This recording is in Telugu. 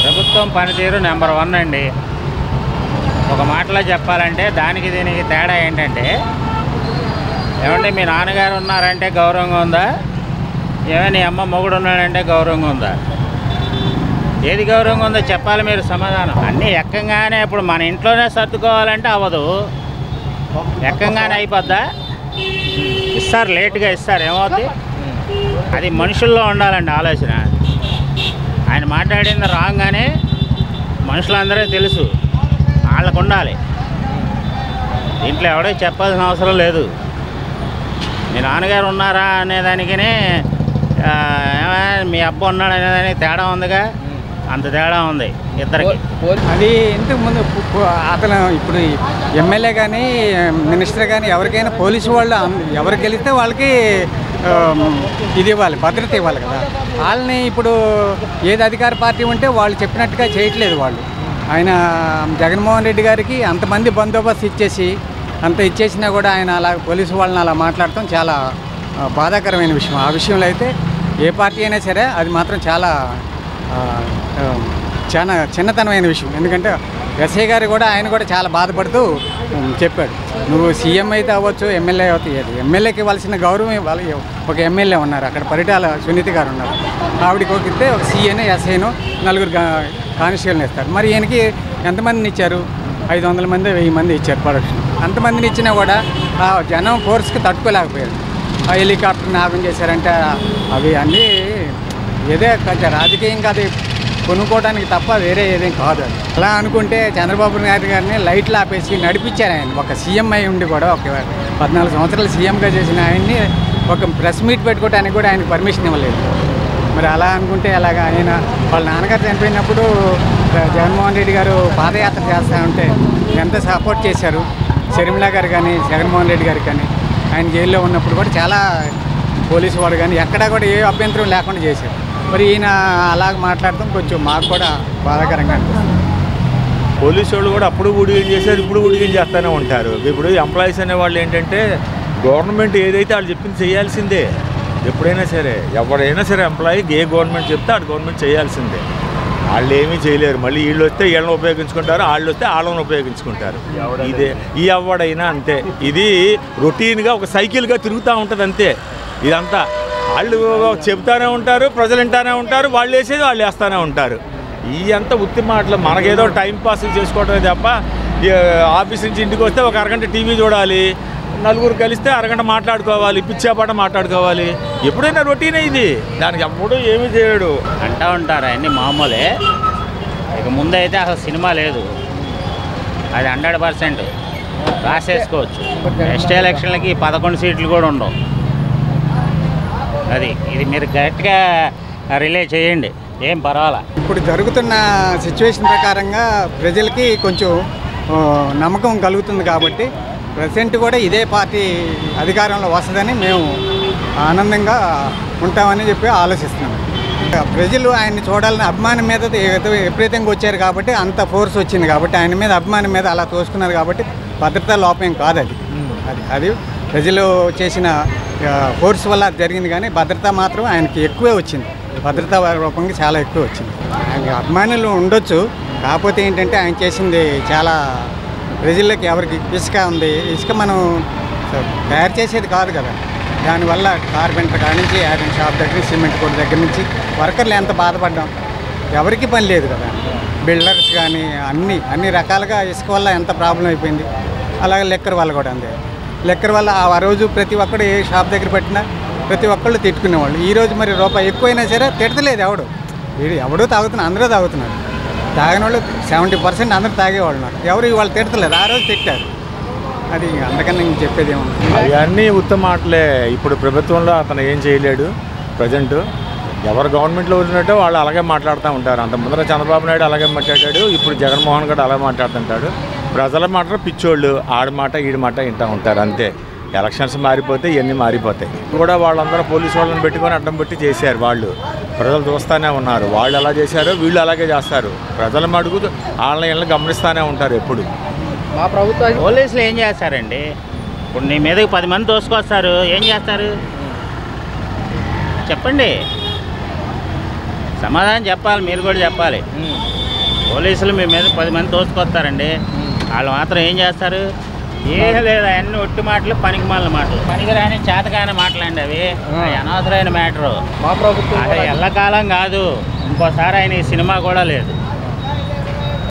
ప్రభుత్వం పనితీరు నెంబర్ 1 అండి. ఒక మాటలో చెప్పాలంటే దానికి దీనికి తేడా ఏంటంటే, ఏమంటే మీ నాన్నగారు ఉన్నారంటే గౌరవంగా ఉందా, ఏమైనా అమ్మ మొగుడు ఉన్నాడంటే గౌరవంగా ఉందా? ఏది గౌరవంగా ఉందో చెప్పాలి మీరు సమాధానం. అన్నీ ఎక్కంగానే ఇప్పుడు మన ఇంట్లోనే సర్దుకోవాలంటే అవ్వదు, ఎక్కంగానే అయిపోద్దా? ఇస్తారు, లేట్గా ఇస్తారు, ఏమవుద్ది? అది మనుషుల్లో ఉండాలండి ఆలోచన. ఆయన మాట్లాడింది రాగానే మనుషులందరూ తెలుసు, వాళ్ళకు ఉండాలి. దీంట్లో ఎవడో చెప్పాల్సిన అవసరం లేదు. మీ నాన్నగారు ఉన్నారా అనేదానికనే మీ అబ్బ ఉన్నాడు అనేదానికి తేడా ఉందిగా, అంత తేడా ఉంది ఇద్దరికి. అది ఇంతకు ముందు అతను ఇప్పుడు ఎమ్మెల్యే కానీ మినిస్టర్ కానీ ఎవరికైనా పోలీసు వాళ్ళు ఎవరు గెలిస్తే వాళ్ళకి ఇది ఇవ్వాలి, భద్రత ఇవ్వాలి కదా. వాళ్ళని ఇప్పుడు ఏది అధికార పార్టీ ఉంటే వాళ్ళు చెప్పినట్టుగా చేయట్లేదు వాళ్ళు. ఆయన జగన్మోహన్ రెడ్డి గారికి అంతమంది బందోబస్తు ఇచ్చేసి అంత ఇచ్చేసినా కూడా ఆయన అలా పోలీసు వాళ్ళని అలా మాట్లాడటం చాలా బాధాకరమైన విషయం. ఆ విషయంలో అయితే ఏ పార్టీ అయినా సరే అది మాత్రం చాలా చిన్నతనమైన విషయం. ఎందుకంటే ఎస్ఐ గారు కూడా ఆయన కూడా చాలా బాధపడుతూ చెప్పాడు, నువ్వు సీఎం అయితే అవ్వచ్చు, ఎమ్మెల్యే అవుతాయి, ఎమ్మెల్యేకి ఇవ్వాల్సిన గౌరవం ఇవ్వాలి. ఒక ఎమ్మెల్యే ఉన్నారు అక్కడ, పరిటాల సునీత గారు ఉన్నారు, ఆవిడకి ఇస్తే ఒక సీఏనో ఎస్ఐనో 4 కానిస్టేబుల్ని ఇస్తారు. మరి ఈయనకి ఎంతమందిని ఇచ్చారు? 500 మంది 1000 మంది ఇచ్చారు ప్రొడక్షన్. అంతమందిని ఇచ్చినా కూడా ఆ జనం ఫోర్స్కి తట్టుకోలేకపోయారు. ఆ హెలికాప్టర్ని ఆగం చేశారంటే అవి అన్నీ ఏదే కొంచెం రాజకీయం కాదు, కొనుక్కోవడానికి తప్ప వేరే ఏదేం కాదు. అది అలా అనుకుంటే చంద్రబాబు నాయుడు గారిని లైట్లు ఆపేసి నడిపించారు. ఆయన ఒక సీఎం అయి ఉండి కూడా, ఒక 14 సంవత్సరాలు సీఎంగా చేసిన ఆయన్ని ఒక ప్రెస్ మీట్ పెట్టుకోవడానికి కూడా ఆయనకు పర్మిషన్ ఇవ్వలేదు. మరి అలా అనుకుంటే అలాగా ఆయన వాళ్ళ నాన్నగారు చనిపోయినప్పుడు జగన్మోహన్ రెడ్డి గారు పాదయాత్ర చేస్తూ ఉంటే ఎంత సపోర్ట్ చేశారు. షర్మిల గారు కానీ జగన్మోహన్ రెడ్డి గారు కానీ ఆయన జైల్లో ఉన్నప్పుడు కూడా చాలా పోలీసు వాడు కానీ ఎక్కడా కూడా ఏ అభ్యంతరం లేకుండా చేశారు. మరి ఈయన అలాగ మాట్లాడటం కొంచెం మాకు కూడా బాధాకరంగా అనిపిస్తుంది. పోలీసు వాళ్ళు కూడా అప్పుడు ఊడిగం చేశారు, ఇప్పుడు ఊడిగం చేస్తూనే ఉంటారు. ఇప్పుడు ఎంప్లాయీస్ అనేవాళ్ళు ఏంటంటే గవర్నమెంట్ ఏదైతే వాళ్ళు చెప్పింది చేయాల్సిందే. ఎప్పుడైనా సరే ఎవరైనా సరే ఎంప్లాయీ ఏ గవర్నమెంట్ చెప్తే ఆ గవర్నమెంట్ చేయాల్సిందే. వాళ్ళు ఏమీ చేయలేరు. మళ్ళీ వీళ్ళు వస్తే వీళ్ళని ఉపయోగించుకుంటారు, వాళ్ళు వస్తే వాళ్ళని ఉపయోగించుకుంటారు. ఇదే ఈ ఎవడైనా అంతే. ఇది రొటీన్గా ఒక సైకిల్గా తిరుగుతూ ఉంటుంది అంతే. ఇదంతా వాళ్ళు చెబుతూనే ఉంటారు, ప్రజలు వింటూనే ఉంటారు, వాళ్ళు వేసేది వాళ్ళు వేస్తూనే ఉంటారు. ఈ అంత ఉత్తి మాటలు మనకేదో టైం పాస్ చేసుకోవటమే తప్ప, ఆఫీస్ నుంచి ఇంటికి వస్తే ఒక అరగంట టీవీ చూడాలి, నలుగురు కలిస్తే అరగంట మాట్లాడుకోవాలి, పిచ్చాపాట మాట్లాడుకోవాలి. ఎప్పుడైనా రొటీనే ఇది, దానికి ఎప్పుడు ఏమీ చేయడు అంటూ ఉంటారు. అన్నీ మామూలే. ఇక ముందైతే అసలు సినిమా లేదు, అది 100% రాసేసుకోవచ్చు. నెక్స్ట్ ఎలక్షన్లకి 11 సీట్లు కూడా ఉండవు. అది ఇది మీరు గట్టిగా రిలే చేయండి, ఏం పర్వాలా. ఇప్పుడు జరుగుతున్న సిచ్యువేషన్ ప్రకారంగా ప్రజలకి కొంచెం నమ్మకం కలుగుతుంది కాబట్టి ప్రెసిడెంట్ కూడా ఇదే పార్టీ అధికారంలో వస్తుందని మేము ఆనందంగా ఉంటామని చెప్పి ఆలోచిస్తున్నాం. ప్రజలు ఆయన్ని చూడాలని అభిమానం మీద విపరీతంగా వచ్చారు కాబట్టి అంత ఫోర్స్ వచ్చింది కాబట్టి ఆయన మీద అభిమానం మీద అలా తోసుకున్నారు కాబట్టి భద్రతా లోపం కాదు అది. అది ప్రజలు చేసిన ఫోర్స్ వల్ల జరిగింది. కానీ భద్రత మాత్రం ఆయనకి ఎక్కువే వచ్చింది, భద్రతా రూపంగా చాలా ఎక్కువ వచ్చింది. ఆయన అభిమానులు ఉండొచ్చు, కాకపోతే ఏంటంటే ఆయన చేసింది చాలా ప్రజల్లోకి ఎవరికి ఇసుక ఉంది, ఇసుక మనం తయారు చేసేది కాదు కదా. దానివల్ల కార్పెంటర్ కాడ నుంచి ఐరన్ షాప్ దగ్గర సిమెంట్ కొట్టు దగ్గర నుంచి వర్కర్లు ఎంత బాధపడ్డాం. ఎవరికి పని లేదు కదా, బిల్డర్స్ కానీ అన్ని రకాలుగా ఇసుక వల్ల ఎంత ప్రాబ్లం అయిపోయింది. అలాగే లెక్కర్ వల్ల కూడా అంతే. లెక్కర్ వల్ల ఆ రోజు ప్రతి ఒక్కడు ఏ షాప్ దగ్గర పెట్టినా ప్రతి ఒక్కళ్ళు తిట్టుకునేవాళ్ళు. ఈరోజు మరి రూపాయి ఎక్కువైనా సరే తిడతలేదు ఎవడో తాగుతున్నారు, అందరూ తాగుతున్నారు. తాగిన వాళ్ళు 70% అందరూ తాగేవాళ్ళు ఉన్నారు, ఎవరు ఇవాళ తిడతలేదు. ఆ రోజు తిట్టారు. అది అందుకని నేను చెప్పేది ఏమన్నా, అవన్నీ ఉత్తమ మాటలే. ఇప్పుడు ప్రభుత్వంలో అతను ఏం చేయలేడు. ప్రజెంట్ ఎవరు గవర్నమెంట్లో ఉన్నట్టు వాళ్ళు అలాగే మాట్లాడుతూ ఉంటారు. అంత ముందర చంద్రబాబు నాయుడు అలాగే మాట్లాడాడు, ఇప్పుడు జగన్మోహన్ గారు అలాగే మాట్లాడుతుంటాడు. ప్రజల మాట పిచ్చోళ్ళు, ఆడి మాట ఈడి మాట వింటూ ఉంటారు అంతే. ఎలక్షన్స్ మారిపోతే ఇవన్నీ మారిపోతాయి. కూడా వాళ్ళందరూ పోలీసు వాళ్ళని పెట్టుకొని అడ్డం పెట్టి చేశారు. వాళ్ళు ప్రజలు చూస్తూనే ఉన్నారు, వాళ్ళు ఎలా చేశారో వీళ్ళు అలాగే చేస్తారు. ప్రజల మడుగు వాళ్ళని గమనిస్తూనే ఉంటారు ఎప్పుడు. మా ప్రభుత్వం పోలీసులు ఏం చేస్తారండి? ఇప్పుడు నీ మీదకి 10 మంది దోసుకొస్తారు, ఏం చేస్తారు చెప్పండి? సమాధానం చెప్పాలి, మీరు కూడా చెప్పాలి. పోలీసులు మీ మీద 10 మంది తోసుకొస్తారండి, వాళ్ళు మాత్రం ఏం చేస్తారు? ఏం లేదు, అవన్నీ ఒట్టి మాటలు, పనికిమాలిన మాటలు, పనికిరాని చేతకాని మాటలండి అవి. అనవసరమైన మ్యాటరు. మా ప్రభుత్వం ఎల్లకాలం కాదు, ఇంకోసారి ఆయన ఈ సినిమా కూడా లేదు.